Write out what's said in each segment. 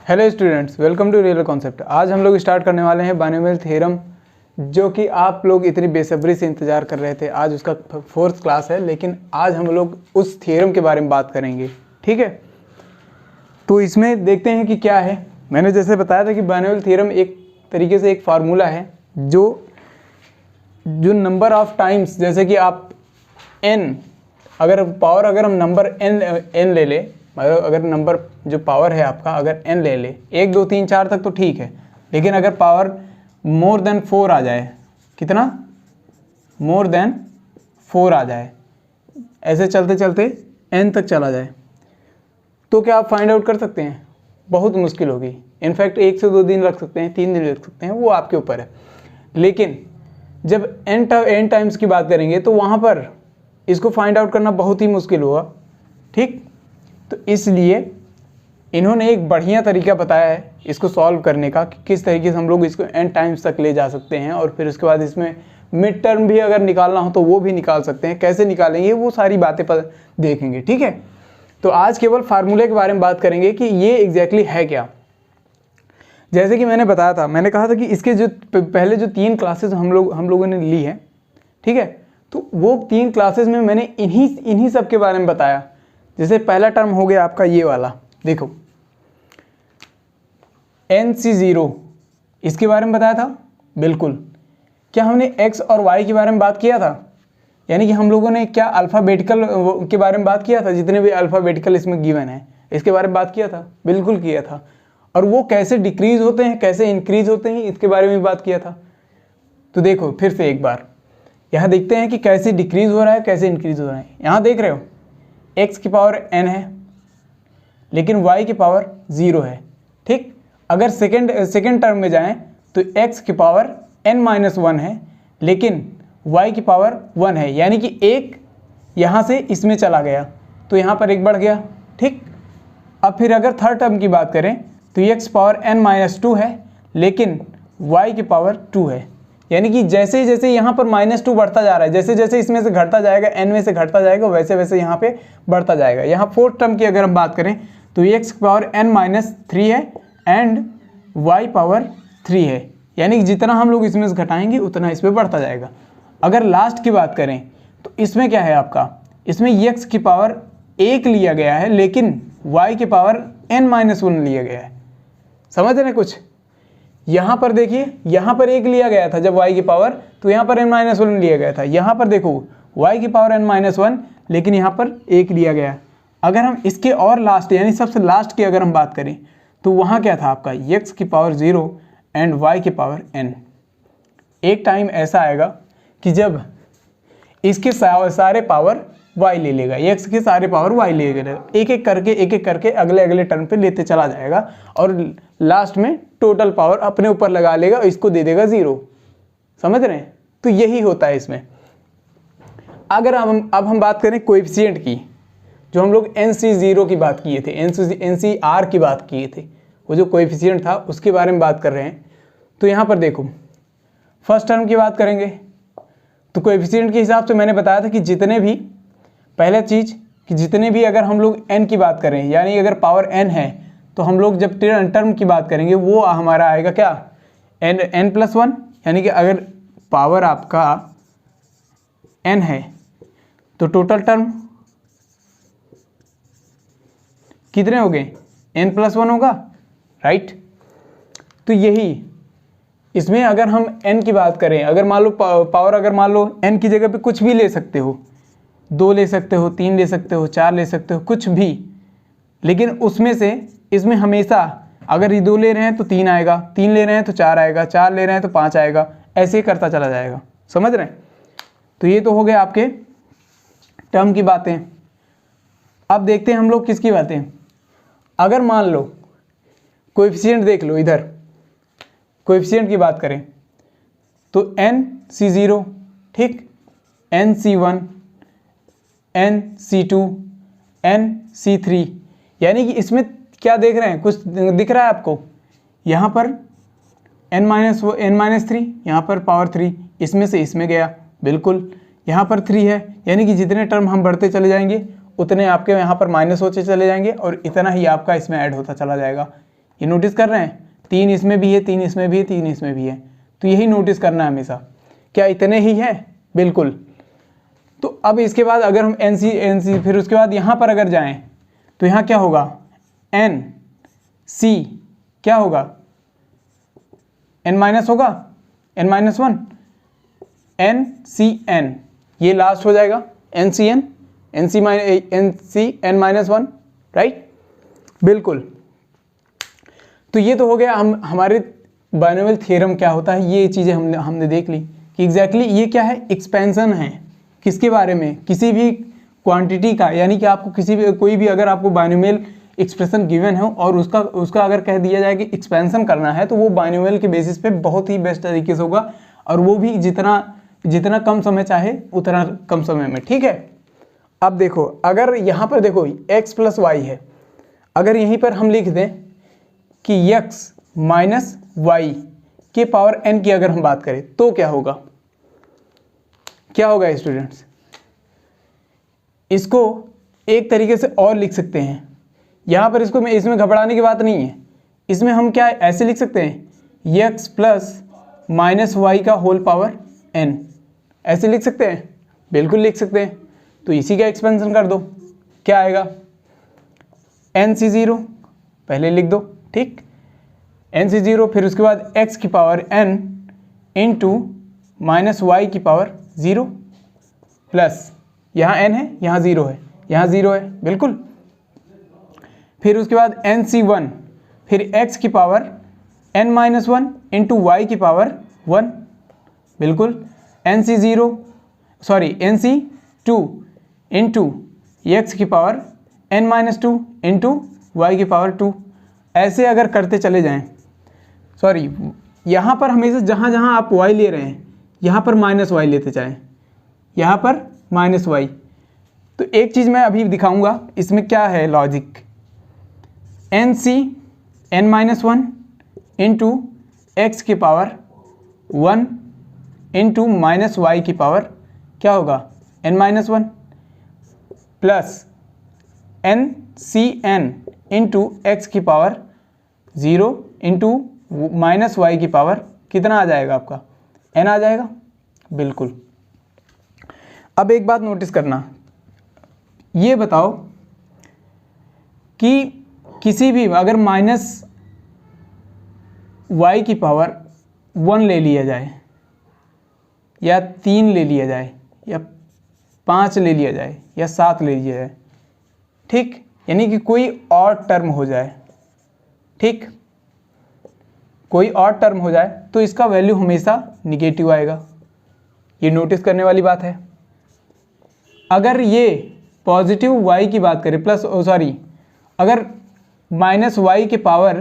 Hello students, welcome to Real Concept. आज हम लोग स्टार्ट करने वाले हैं बाइनोमियल थ्योरम, जो कि आप लोग इतनी बेसब्री से इंतज़ार कर रहे थे। आज उसका फोर्थ क्लास है, लेकिन आज हम लोग उस थ्योरम के बारे में बात करेंगे। ठीक है, तो इसमें देखते हैं कि क्या है। मैंने जैसे बताया था कि बाइनोमियल थ्योरम एक तरीके से एक फार्मूला है जो नंबर ऑफ टाइम्स, जैसे कि आप n, अगर हम नंबर n ले लें, मतलब अगर नंबर जो पावर है आपका अगर n ले ले, 1 2 3 4 तक तो ठीक है, लेकिन अगर पावर मोर देन 4 आ जाए, कितना मोर देन 4 आ जाए, ऐसे चलते चलते n तक चला जाए, तो क्या आप फाइंड आउट कर सकते हैं? बहुत मुश्किल होगी। इनफैक्ट 1 से 2 दिन लग सकते हैं, 3 दिन लग सकते हैं, वो आपके ऊपर है। लेकिन जब n टाइम्स की बात करेंगे तो वहाँ पर इसको फाइंड आउट करना बहुत ही मुश्किल होगा। ठीक, तो इसलिए इन्होंने एक बढ़िया तरीका बताया है इसको सॉल्व करने का, कि किस तरीके से हम लोग इसको n टाइम्स तक ले जा सकते हैं, और फिर उसके बाद इसमें मिड टर्म भी अगर निकालना हो तो वो भी निकाल सकते हैं। कैसे निकालेंगे वो सारी बातें पर देखेंगे। ठीक है, तो आज केवल फार्मूले के बारे में बात करेंगे कि ये एग्जैक्टली है क्या। जैसे कि मैंने बताया था, मैंने कहा था कि इसके जो पहले जो 3 क्लासेस हम लोगों ने ली है, ठीक है, तो वो 3 क्लासेस में मैंने इन्हीं सब के बारे में बताया। जैसे पहला टर्म हो गया आपका ये वाला, देखो NC0, इसके बारे में बताया था। बिल्कुल, क्या हमने x और y के बारे में बात किया था? यानी कि हम लोगों ने क्या अल्फ़ाबेटिकल के बारे में बात किया था? जितने भी अल्फ़ाबेटिकल इसमें गिवन है, इसके बारे में बात किया था। बिल्कुल किया था। और वो कैसे डिक्रीज होते हैं, कैसे इंक्रीज होते हैं, इसके बारे में बात किया था। तो देखो फिर से एक बार यहाँ देखते हैं कि कैसे डिक्रीज हो रहा है, कैसे इंक्रीज हो रहा है। यहाँ देख रहे हो x की पावर n है, लेकिन y की पावर 0 है। ठीक, अगर सेकेंड टर्म में जाएं तो x की पावर n-1 है, लेकिन y की पावर 1 है, यानी कि एक यहाँ से इसमें चला गया तो यहाँ पर एक बढ़ गया। ठीक, अब फिर अगर थर्ड टर्म की बात करें तो x पावर n-2 है, लेकिन y की पावर 2 है, यानी कि जैसे जैसे यहाँ पर -2 बढ़ता जा रहा है, जैसे जैसे इसमें से घटता जाएगा, n में से घटता जाएगा, वैसे वैसे यहाँ पे बढ़ता जाएगा। यहाँ फोर्थ टर्म की अगर हम बात करें तो x पावर n-3 है एंड y पावर 3 है, यानी कि जितना हम लोग इसमें से घटाएंगे उतना इसमें बढ़ता जाएगा। अगर लास्ट की बात करें तो इसमें क्या है आपका, इसमें x की पावर 1 लिया गया है, लेकिन y की पावर n-1 लिया गया है। समझ रहे हैं कुछ? यहाँ पर देखिए, यहाँ पर 1 लिया गया था जब y की पावर, तो यहाँ पर n-1 लिया गया था। यहाँ पर देखो y की पावर n-1, लेकिन यहाँ पर 1 लिया गया। अगर हम इसके और लास्ट यानी सबसे लास्ट की अगर हम बात करें तो वहाँ क्या था आपका, x की पावर 0 एंड y की पावर n। एक टाइम ऐसा आएगा कि जब इसके सारे पावर y ले लेगा, x के सारे पावर y ले लेगा, एक एक करके अगले अगले टर्म पे लेते चला जाएगा, और लास्ट में टोटल पावर अपने ऊपर लगा लेगा, इसको दे देगा 0। समझ रहे हैं? तो यही होता है इसमें। अगर अब हम बात करें कोएफिशिएंट की, जो हम लोग NC0 की बात किए थे, NCR की बात किए थे, वो जो कोएफिशिएंट था उसके बारे में बात कर रहे हैं। तो यहाँ पर देखो फर्स्ट टर्म की बात करेंगे तो कोएफिशिएंट के हिसाब से मैंने बताया था कि जितने भी, पहला चीज़ कि जितने भी अगर हम लोग n की बात करें, यानी अगर पावर n है, तो हम लोग जब टर्म की बात करेंगे वो हमारा आएगा क्या, n+1, यानी कि अगर पावर आपका n है तो टोटल टर्म कितने हो गए, n+1 होगा, राइट। तो यही इसमें अगर हम n की बात करें, अगर मान लो पावर, अगर मान लो n की जगह पे कुछ भी ले सकते हो, 2 ले सकते हो, 3 ले सकते हो, 4 ले सकते हो, कुछ भी, लेकिन उसमें से इसमें हमेशा अगर ये 2 ले रहे हैं तो 3 आएगा, 3 ले रहे हैं तो 4 आएगा, 4 ले रहे हैं तो 5 आएगा, ऐसे ही करता चला जाएगा। समझ रहे हैं? तो ये तो हो गए आपके टर्म की बातें। अब देखते हैं हम लोग किसकी बातें। अगर मान लो कोएफिशिएंट देख लो, इधर कोएफिशिएंट की बात करें तो NC0, ठीक, NC1, NC2, NC3, यानी कि इसमें क्या देख रहे हैं, कुछ दिख रहा है आपको? यहाँ पर n-3, यहाँ पर पावर 3, इसमें से इसमें गया, बिल्कुल। यहाँ पर 3 है, यानी कि जितने टर्म हम बढ़ते चले जाएंगे उतने आपके यहाँ पर माइनस होते चले जाएंगे, और इतना ही आपका इसमें ऐड होता चला जाएगा। ये नोटिस कर रहे हैं, 3 इसमें भी है, 3 इसमें भी है, 3 इसमें भी है, तो यही नोटिस करना है हमेशा। क्या इतने ही है? बिल्कुल। तो अब इसके बाद अगर हम NC फिर उसके बाद यहाँ पर अगर जाएं तो यहाँ क्या होगा? NC क्या होगा? N माइनस होगा, N माइनस 1, NCN ये लास्ट हो जाएगा, NCN N माइनस 1, राइट? बिल्कुल। तो ये तो हो गया हमारे बाइनोमियल थ्योरम क्या होता है, ये चीज़ें हमने देख ली कि एग्जैक्टली ये क्या है, एक्सपेंशन है। किसके बारे में? किसी भी क्वांटिटी का, यानी कि आपको किसी भी कोई भी अगर आपको बाइनोमियल एक्सप्रेशन गिवन हो और उसका अगर कह दिया जाए कि एक्सपेंशन करना है, तो वो बाइनोमियल के बेसिस पे बहुत ही बेस्ट तरीके से होगा, और वो भी जितना कम समय चाहे उतना कम समय में, ठीक है। अब देखो, अगर यहाँ पर देखो x प्लस वाई है, अगर यहीं पर हम लिख दें कि x माइनस वाई के पावर n की अगर हम बात करें तो क्या होगा? क्या होगा स्टूडेंट्स? इसको एक तरीके से और लिख सकते हैं, यहाँ पर इसमें घबराने की बात नहीं है। इसमें हम क्या ऐसे लिख सकते हैं, x प्लस माइनस वाई का होल पावर n, ऐसे लिख सकते हैं, बिल्कुल लिख सकते हैं। तो इसी का एक्सपेंशन कर दो, क्या आएगा? NC0 पहले लिख दो, ठीक, NC0, फिर उसके बाद x की power n into minus y की पावर 0 प्लस, यहाँ n है, यहाँ 0 है, यहाँ 0 है, बिल्कुल। फिर उसके बाद NC1, फिर x की power n minus 1 into y की पावर 1, बिल्कुल। NC2 इंटू x की power n minus 2 into y की पावर 2, ऐसे अगर करते चले जाएं, सॉरी यहाँ पर हमेशा जहाँ जहाँ आप y ले रहे हैं यहाँ पर माइनस वाई लेते जाएं, यहाँ पर माइनस वाई। तो एक चीज़ मैं अभी दिखाऊंगा, इसमें क्या है logic. n minus 1 into x की पावर 1 इंटू माइनस वाई की पावर क्या होगा, n minus 1 plus NCN into x की पावर 0 इंटू माइनस वाई की पावर कितना आ जाएगा आपका, n आ जाएगा, बिल्कुल। अब एक बात नोटिस करना, ये बताओ कि किसी भी अगर माइनस वाई की पावर 1 ले लिया जाए या 3 ले लिया जाए या 5 ले लिया जाए या 7 ले लिया जाए, ठीक, यानी कि कोई और टर्म हो जाए, ठीक, कोई और टर्म हो जाए तो इसका वैल्यू हमेशा निगेटिव आएगा। ये नोटिस करने वाली बात है। अगर ये पॉजिटिव वाई की बात करें अगर माइनस वाई के पावर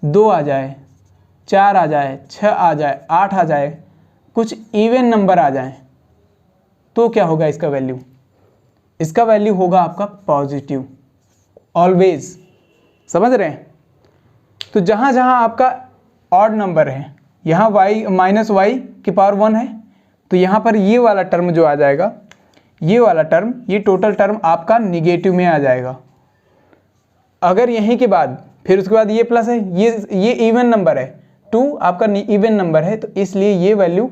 2 आ जाए, 4 आ जाए, 6 आ जाए, 8 आ जाए, कुछ इवन नंबर आ जाए, तो क्या होगा इसका वैल्यू? इसका वैल्यू होगा आपका पॉजिटिव, ऑलवेज, समझ रहे हैं। तो जहाँ जहाँ आपका ऑड नंबर है, यहाँ वाई माइनस वाई की पावर 1 है, तो यहाँ पर ये वाला टर्म जो आ जाएगा, ये वाला टर्म, ये टोटल टर्म आपका निगेटिव में आ जाएगा। अगर यहीं के बाद फिर उसके बाद ये प्लस है, ये इवन नंबर है, 2 आपका इवन नंबर है, तो इसलिए ये वैल्यू,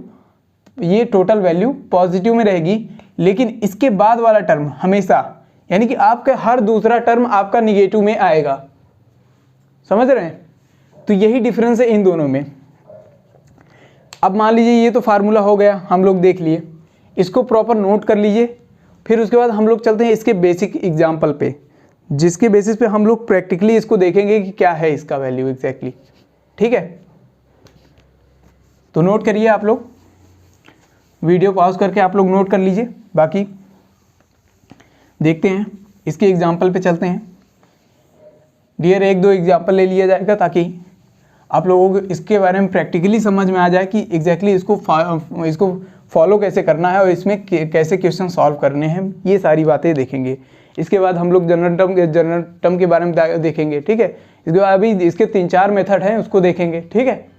ये टोटल वैल्यू पॉजिटिव में रहेगी। लेकिन इसके बाद वाला टर्म हमेशा, यानी कि आपका हर दूसरा टर्म आपका निगेटिव में आएगा, समझ रहे हैं। तो यही डिफरेंस है इन दोनों में। अब मान लीजिए ये तो फार्मूला हो गया, हम लोग देख लिए, इसको प्रॉपर नोट कर लीजिए। फिर उसके बाद हम लोग चलते हैं इसके बेसिक एग्जाम्पल पे, जिसके बेसिस पे हम लोग प्रैक्टिकली इसको देखेंगे कि क्या है इसका वैल्यू एग्जैक्टली, ठीक है। तो नोट करिए, आप लोग वीडियो पॉज करके आप लोग नोट कर लीजिए। बाकी देखते हैं, इसके एग्जाम्पल पे चलते हैं। डियर, 1-2 एग्जाम्पल ले लिया जाएगा ताकि आप लोगों को इसके बारे में प्रैक्टिकली समझ में आ जाए कि एग्जैक्टली इसको फॉलो कैसे करना है और इसमें कैसे क्वेश्चन सॉल्व करने हैं, ये सारी बातें देखेंगे। इसके बाद हम लोग जनरल टर्म के बारे में देखेंगे, ठीक है। इसके बाद अभी इसके 3-4 मेथड हैं, उसको देखेंगे, ठीक है।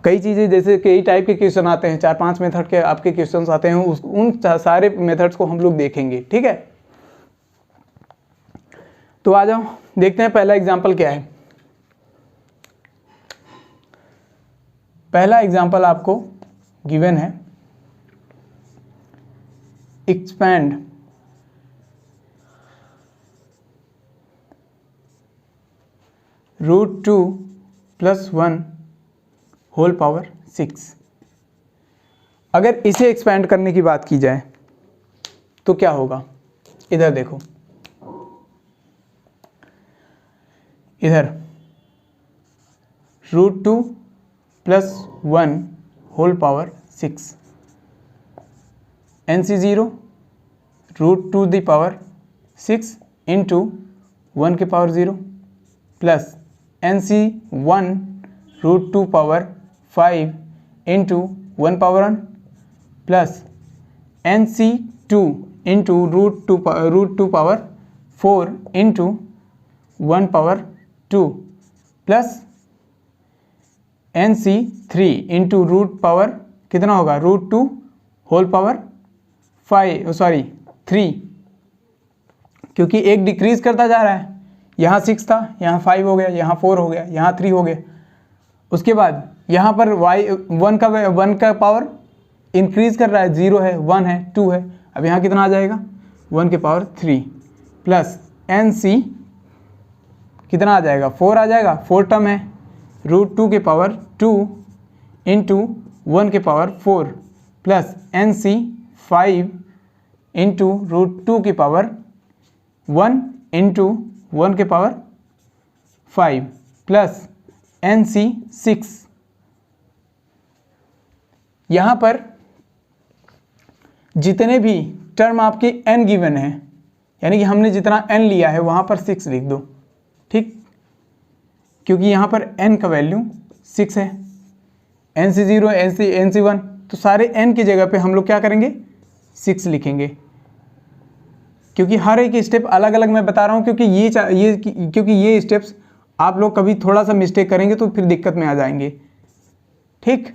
कई चीज़ें जैसे कई टाइप के क्वेश्चन आते हैं, 4-5 मेथड के आपके क्वेश्चन आते हैं, उन सारे मेथड्स को हम लोग देखेंगे, ठीक है। तो आ जाओ, देखते हैं पहला एग्जाम्पल क्या है। पहला एग्जाम्पल आपको गिवन है, एक्सपैंड √2 + 1 होल पावर 6। अगर इसे एक्सपैंड करने की बात की जाए तो क्या होगा, इधर देखो, इधर √2 + 1 होल पावर 6, NC0 √2⁶ इंटू 1 की power 0 plus NC1 √2⁵ into 1 power 1 plus NC2 into √2⁴ into 1 power 2 plus NC3 into root power कितना होगा, √2 होल पावर 3, क्योंकि एक डिक्रीज करता जा रहा है, यहाँ 6 था, यहाँ 5 हो गया, यहाँ 4 हो गया, यहाँ 3 हो गया। उसके बाद यहाँ पर वन का पावर इंक्रीज कर रहा है, 0 है, 1 है, 2 है, अब यहाँ कितना आ जाएगा, 1 की पावर 3 प्लस NC कितना आ जाएगा, 4 आ जाएगा, 4 टर्म है, √2 की पावर 2 इंटू 1 की पावर 4 प्लस NC5 इंटू √2 की पावर 1 इंटू 1 के पावर 5 प्लस NC6। यहाँ पर जितने भी टर्म आपके n गिवन है, यानी कि हमने जितना n लिया है वहाँ पर 6 लिख दो, ठीक, क्योंकि यहाँ पर n का वैल्यू 6 है, NC0 NC1, तो सारे n की जगह पे हम लोग क्या करेंगे, 6 लिखेंगे, क्योंकि हर एक स्टेप अलग अलग मैं बता रहा हूँ, क्योंकि ये स्टेप्स आप लोग कभी थोड़ा सा मिस्टेक करेंगे तो फिर दिक्कत में आ जाएंगे, ठीक।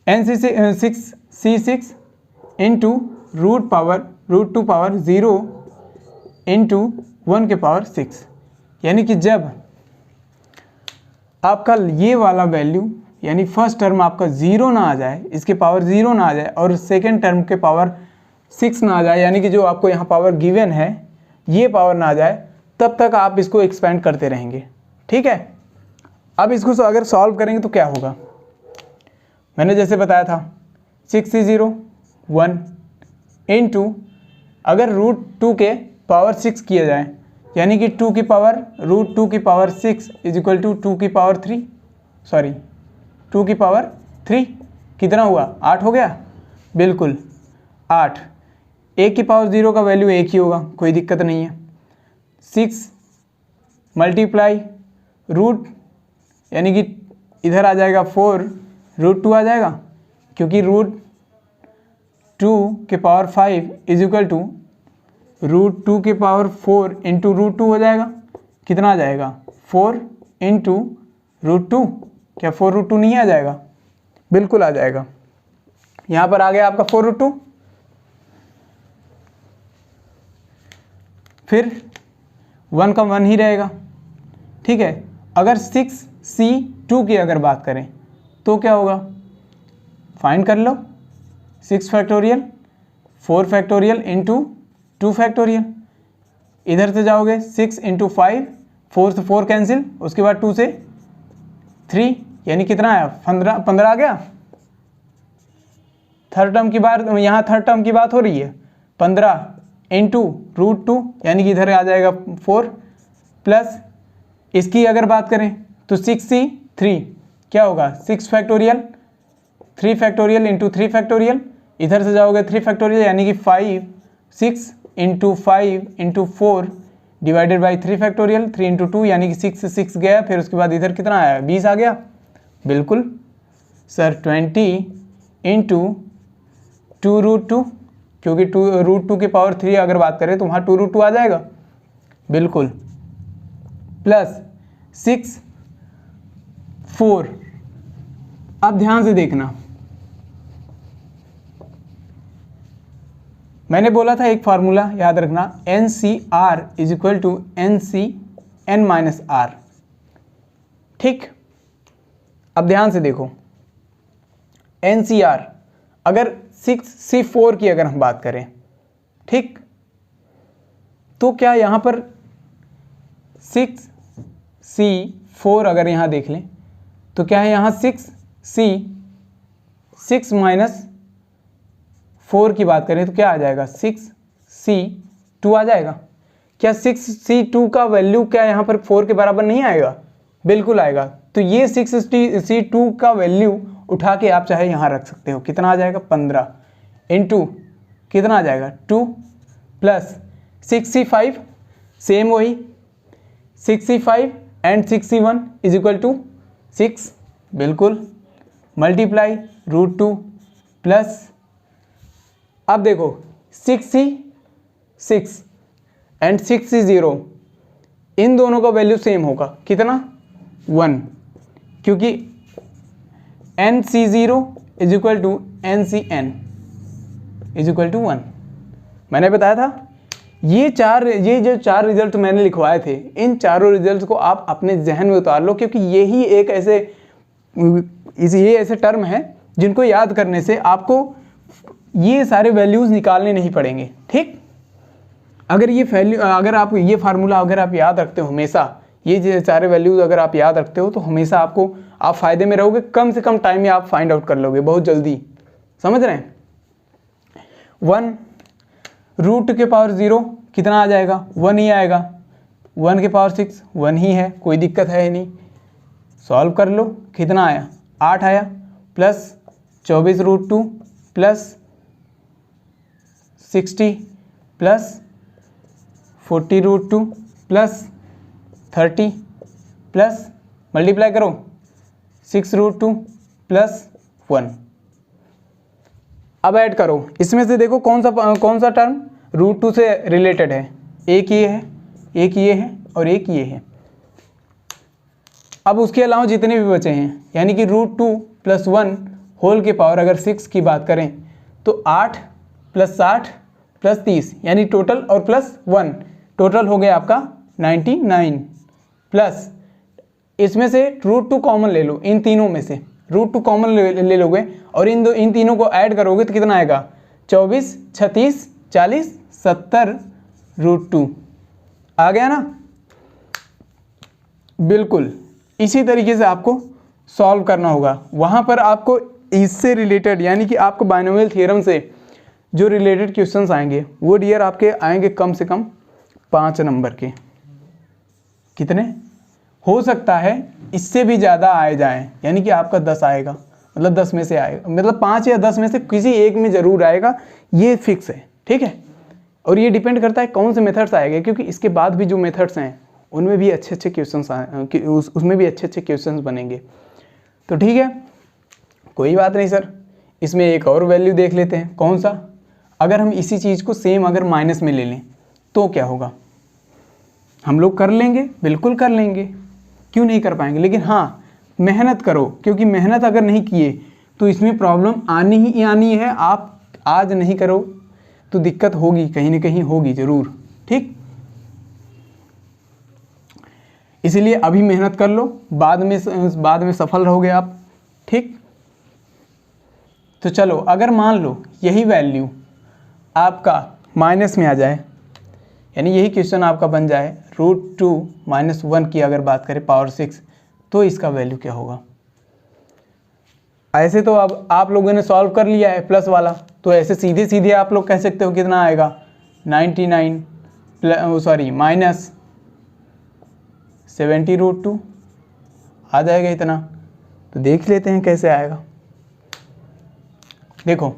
NC6 इंटू √2⁴ इंटू 1 के पावर 6, यानी कि जब आपका ये वाला वैल्यू यानी फर्स्ट टर्म आपका 0 ना आ जाए, इसके पावर 0 ना आ जाए और सेकेंड टर्म के पावर 6 ना आ जाए, यानी कि जो आपको यहाँ पावर गिवन है ये पावर ना आ जाए, तब तक आप इसको एक्सपेंड करते रहेंगे, ठीक है। अब इसको अगर सॉल्व करेंगे तो क्या होगा, मैंने जैसे बताया था 6C0 1 इंटू अगर √2 के पावर 6 किया जाए, यानी कि 2 की पावर √2 की पावर 6 इजिक्वल टू 2 की पावर 3 कितना हुआ, 8 हो गया, बिल्कुल 8। 1 की पावर 0 का वैल्यू 1 ही होगा, कोई दिक्कत नहीं है। 6 मल्टीप्लाई रूट, यानी कि इधर आ जाएगा 4 √2 आ जाएगा, क्योंकि √2 के पावर 5 इजिक्वल टू √2 के पावर 4 इंटू √2 हो जाएगा, कितना आ जाएगा, 4 इंटू √2, क्या 4 √2 नहीं आ जाएगा, बिल्कुल आ जाएगा। यहाँ पर आ गया आपका 4 √2, फिर 1 का 1 ही रहेगा, ठीक है। अगर 6C2 की अगर बात करें तो क्या होगा, फाइंड कर लो, 6 फैक्टोरियल 4 फैक्टोरियल इंटू 2 फैक्टोरियल, इधर से जाओगे 6 इंटू 5, 4 से 4 कैंसिल, उसके बाद 2 से 3, यानी कितना आया, 15 आ गया। थर्ड टर्म की बात, यहाँ थर्ड टर्म की बात हो रही है, 15 इंटू √2, यानी कि इधर आ जाएगा 4 प्लस इसकी अगर बात करें तो 6C3 क्या होगा, 6 फैक्टोरियल 3 फैक्टोरियल इंटू 3 फैक्टोरियल, इधर से जाओगे 3 फैक्टोरियल, यानी कि 6 into 5 into 4 divided by 3 factorial, 3 into 2, यानी कि 6 से 6 गया, फिर उसके बाद इधर कितना आया, 20 आ गया, बिल्कुल सर 20 इंटू 2 √2, क्योंकि √2 की पावर 3 अगर बात करें तो वहाँ 2 √2 आ जाएगा, बिल्कुल, प्लस 6 4। अब ध्यान से देखना, मैंने बोला था एक फार्मूला याद रखना, NCR is equal to NC n minus r. ठीक, अब ध्यान से देखो, NCR अगर 6C4 की अगर हम बात करें, ठीक, तो क्या यहाँ पर 6C4 अगर यहाँ देख लें तो क्या है, यहाँ 6 माइनस 4 की बात करें तो क्या आ जाएगा, 6C2 आ जाएगा। क्या 6C2 का वैल्यू क्या यहाँ पर 4 के बराबर नहीं आएगा? बिल्कुल आएगा। तो ये 6C2 का वैल्यू उठा के आप चाहे यहाँ रख सकते हो। कितना आ जाएगा, 15 इंटू कितना आ जाएगा, 2 प्लस 6C5, सेम वही 6C5 and 6C1 is equal to 6, बिल्कुल, मल्टीप्लाई √2 प्लस, अब देखो 6C6 एंड 6C0, इन दोनों का वैल्यू सेम होगा, कितना, 1, क्योंकि NC0 is equal to NCN is equal to 1। मैंने बताया था ये जो चार रिजल्ट मैंने लिखवाए थे, इन चारों रिजल्ट को आप अपने जहन में उतार लो, क्योंकि यही एक ऐसे टर्म है जिनको याद करने से आपको ये सारे वैल्यूज़ निकालने नहीं पड़ेंगे। ठीक, अगर आप ये फार्मूला अगर आप याद रखते हो हमेशा, ये सारे वैल्यूज़ अगर आप याद रखते हो तो हमेशा आप फ़ायदे में रहोगे, कम से कम टाइम में आप फाइंड आउट कर लोगे बहुत जल्दी। समझ रहे हैं? 1 √2 के पावर 0 कितना आ जाएगा, 1 ही आएगा। 1 के पावर 6 1 ही है, कोई दिक्कत है नहीं। सॉल्व कर लो, कितना आया, 8 आया, plus 24 √2 plus 60 plus 40 √2 plus 30 plus multiply करो 6 √2 प्लस 1। अब ऐड करो, इसमें से देखो कौन सा टर्म √2 से रिलेटेड है। एक ये है, एक ये है और एक ये है। अब उसके अलावा जितने भी बचे हैं, यानी कि √2 प्लस 1 होल के पावर अगर 6 की बात करें तो 8 प्लस 60 प्लस 30, यानी टोटल और प्लस 1, टोटल हो गया आपका 99 प्लस, इसमें से √2 कॉमन ले लो, इन तीनों में से √2 कॉमन ले लोगे और इन तीनों को ऐड करोगे तो कितना आएगा, 24 36 40 70 √2 आ गया ना। बिल्कुल इसी तरीके से आपको सॉल्व करना होगा। वहाँ पर आपको इससे रिलेटेड, यानी कि आपको बाइनोमियल थ्योरम से जो रिलेटेड क्वेश्चंस आएंगे वो डियर आपके आएंगे कम से कम 5 नंबर के। कितने हो सकता है इससे भी ज़्यादा आए जाएं, यानी कि आपका 10 आएगा, मतलब 10 में से आएगा, मतलब 5 या 10 में से किसी एक में ज़रूर आएगा, ये फिक्स है। ठीक है, और ये डिपेंड करता है कौन से मेथड्स आएंगे, क्योंकि इसके बाद भी जो मेथड्स हैं उनमें भी अच्छे क्वेश्चंस उसमें भी अच्छे क्वेश्चंस बनेंगे। तो ठीक है, कोई बात नहीं सर, इसमें एक और वैल्यू देख लेते हैं। कौन सा, अगर हम इसी चीज़ को सेम अगर माइनस में ले लें तो क्या होगा, हम लोग कर लेंगे, बिल्कुल कर लेंगे, क्यों नहीं कर पाएंगे, लेकिन हाँ मेहनत करो, क्योंकि मेहनत अगर नहीं किए तो इसमें प्रॉब्लम आनी ही आनी है। आप आज नहीं करो तो दिक्कत होगी, कहीं ना कहीं होगी ज़रूर। ठीक, इसीलिए अभी मेहनत कर लो, बाद में सफल रहोगे आप। ठीक, तो चलो अगर मान लो यही वैल्यू आपका माइनस में आ जाए, यानी यही क्वेश्चन आपका बन जाए √2 - 1 की अगर बात करें पावर 6, तो इसका वैल्यू क्या होगा। ऐसे तो अब आप लोगों ने सॉल्व कर लिया है प्लस वाला, तो ऐसे सीधे सीधे आप लोग कह सकते हो कितना आएगा, 99 माइनस 70 √2 आ जाएगा इतना। तो देख लेते हैं कैसे आएगा। देखो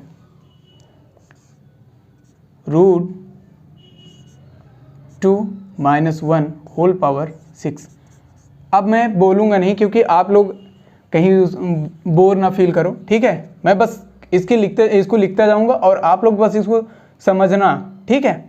√2 - 1 होल पावर 6। अब मैं बोलूँगा नहीं, क्योंकि आप लोग कहीं बोर ना फील करो। ठीक है, मैं बस इसको लिखता जाऊँगा और आप लोग बस इसको समझना। ठीक है,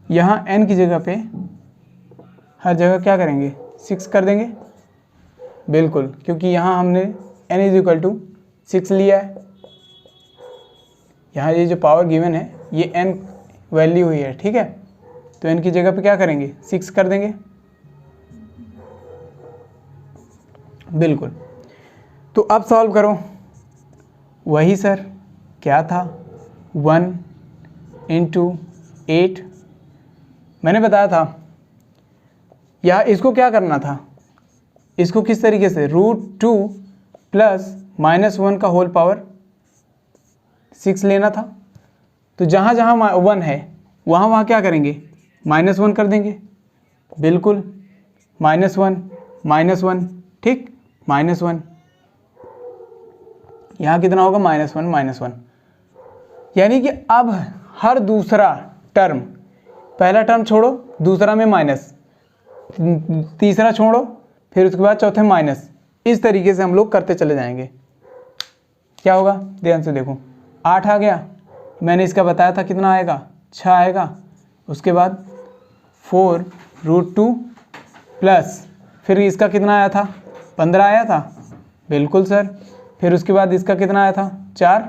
यहाँ n की जगह पे हर जगह क्या करेंगे 6 कर देंगे, बिल्कुल, क्योंकि यहाँ हमने n इज इक्वल टू 6 लिया है। यहाँ ये जो पावर गिवन है ये n वैल्यू हुई है, ठीक है। तो n की जगह पे क्या करेंगे 6 कर देंगे, बिल्कुल। तो अब सॉल्व करो। वही सर क्या था 1 इंटू 8, मैंने बताया था। या इसको क्या करना था, इसको किस तरीके से √2 प्लस -1 का होल पावर 6 लेना था। तो जहाँ जहाँ 1 है वहाँ वहाँ क्या करेंगे -1 कर देंगे, बिल्कुल, -1, ठीक, -1। यहाँ कितना होगा -1, यानी कि अब हर दूसरा टर्म, पहला टर्म छोड़ो, दूसरा में माइनस, तीसरा छोड़ो, फिर उसके बाद चौथे माइनस, इस तरीके से हम लोग करते चले जाएंगे। क्या होगा ध्यान से देखो, 8 आ गया, मैंने इसका बताया था कितना आएगा 6 आएगा। उसके बाद 4√2 प्लस फिर इसका कितना आया था 15 आया था, बिल्कुल सर। फिर उसके बाद इसका कितना आया था 4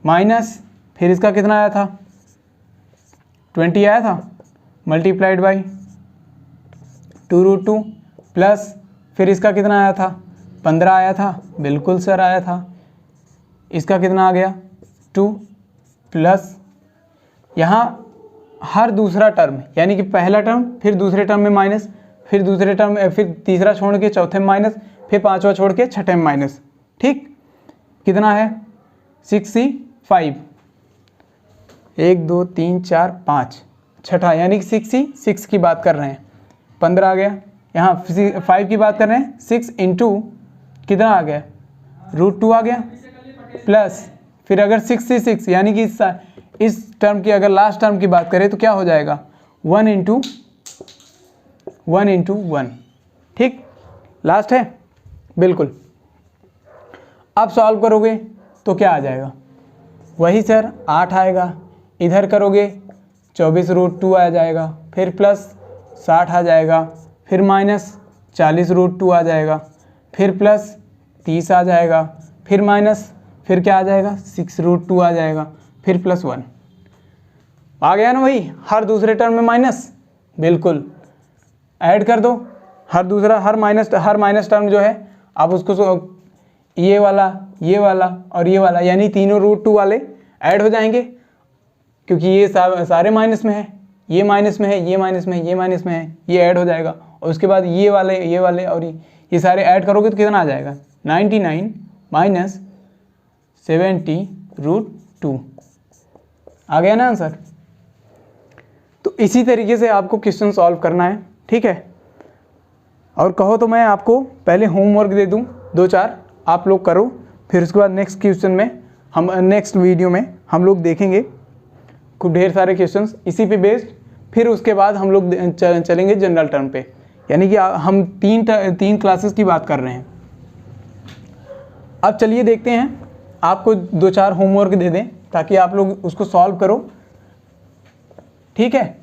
माइनस फिर इसका कितना आया था 20 आया था, मल्टीप्लाइड बाई 2√2 प्लस फिर इसका कितना आया था 15 आया था, बिल्कुल सर आया था। इसका कितना आ गया 2 प्लस यहाँ हर दूसरा टर्म, यानी कि पहला टर्म फिर दूसरे टर्म में माइनस, फिर दूसरे टर्म फिर तीसरा छोड़ के चौथे में माइनस, फिर पांचवा छोड़ के छठे में माइनस, ठीक। कितना है 6C5, 1 2 3 4 5, छठा, यानी कि 6 की बात कर रहे हैं, 15 आ गया। यहाँ 5 की बात कर रहे हैं, 6 इंटू कितना आ गया √2 आ गया, प्लस फिर अगर 6 यानी कि इस टर्म की अगर लास्ट टर्म की बात करें तो क्या हो जाएगा 1 इंटू 1, ठीक, लास्ट है, बिल्कुल। अब सॉल्व करोगे तो क्या आ जाएगा, वही सर 8 आएगा, इधर करोगे 24√2 आ जाएगा, फिर प्लस 60 आ जाएगा, फिर माइनस 40√2 आ जाएगा, फिर प्लस 30 आ जाएगा, फिर माइनस फिर क्या आ जाएगा 6√2 आ जाएगा, फिर प्लस 1 आ गया ना, वही हर दूसरे टर्म में माइनस, बिल्कुल, ऐड कर दो हर दूसरा हर माइनस टर्म जो है आप उसको ये वाला और ये वाला, यानी तीनों √2 वाले ऐड हो जाएंगे, क्योंकि ये सारे माइनस में है, ये माइनस में है, ये माइनस में है, ये माइनस में है, ये ऐड हो जाएगा। और उसके बाद ये वाले और ये सारे ऐड करोगे तो कितना आ जाएगा 99 माइनस 70√2 आ गया ना आंसर। तो इसी तरीके से आपको क्वेश्चन सॉल्व करना है, ठीक है। और कहो तो मैं आपको पहले होमवर्क दे दूं 2-4, आप लोग करो, फिर उसके बाद नेक्स्ट क्वेश्चन में नेक्स्ट वीडियो में हम लोग देखेंगे खूब ढेर सारे क्वेश्चंस इसी पे बेस्ड। फिर उसके बाद हम लोग चलेंगे जनरल टर्म पे, यानी कि हम तीन क्लासेस की बात कर रहे हैं। अब चलिए देखते हैं, आपको 2-4 होमवर्क दे दें ताकि आप लोग उसको सॉल्व करो, ठीक है।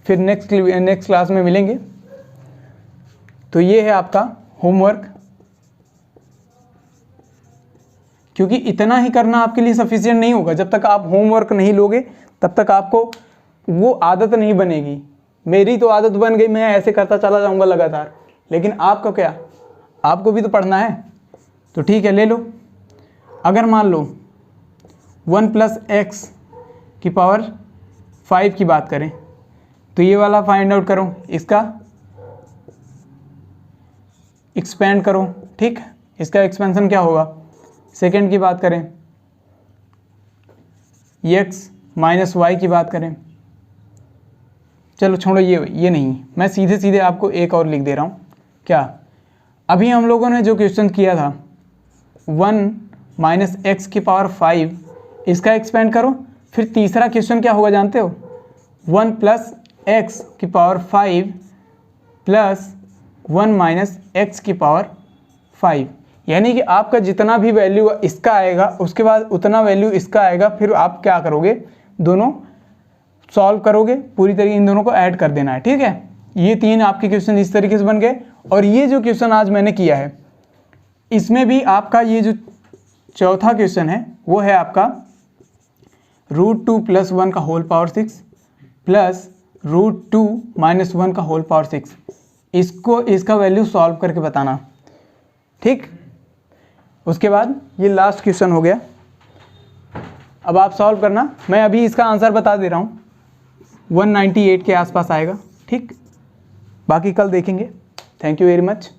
फिर नेक्स्ट क्लास में मिलेंगे। तो ये है आपका होमवर्क, क्योंकि इतना ही करना आपके लिए सफिशिएंट नहीं होगा। जब तक आप होमवर्क नहीं लोगे तब तक आपको वो आदत नहीं बनेगी। मेरी तो आदत बन गई, मैं ऐसे करता चला जाऊंगा लगातार, लेकिन आपको क्या, आपको भी तो पढ़ना है। तो ठीक है, ले लो। अगर मान लो 1 + x की पावर 5 की बात करें तो ये वाला फाइंड आउट करो, इसका एक्सपेंड करो, ठीक। इसका एक्सपेंशन क्या होगा। सेकंड की बात करें x - y की बात करें, चलो छोड़ो ये नहीं, मैं सीधे आपको एक और लिख दे रहा हूँ। क्या, अभी हम लोगों ने जो क्वेश्चन किया था 1 - x की पावर 5, इसका एक्सपेंड करो। फिर तीसरा क्वेश्चन क्या होगा जानते हो, 1 + x की पावर 5 प्लस 1 - x की पावर 5, यानी कि आपका जितना भी वैल्यू इसका आएगा उसके बाद उतना वैल्यू इसका आएगा, फिर आप क्या करोगे, दोनों सॉल्व करोगे, पूरी तरीके इन दोनों को ऐड कर देना है। ठीक है, ये 3 आपके क्वेश्चन इस तरीके से बन गए। और ये जो क्वेश्चन आज मैंने किया है इसमें भी आपका ये जो चौथा क्वेश्चन है वो है आपका √2 + 1 का होल पावर 6 प्लस √2 - 1 का होल पावर 6, इसको इसका वैल्यू सॉल्व करके बताना। ठीक, उसके बाद ये लास्ट क्वेश्चन हो गया। अब आप सॉल्व करना, मैं अभी इसका आंसर बता दे रहा हूँ, 198 के आसपास आएगा। ठीक, बाकी कल देखेंगे। Thank you very much.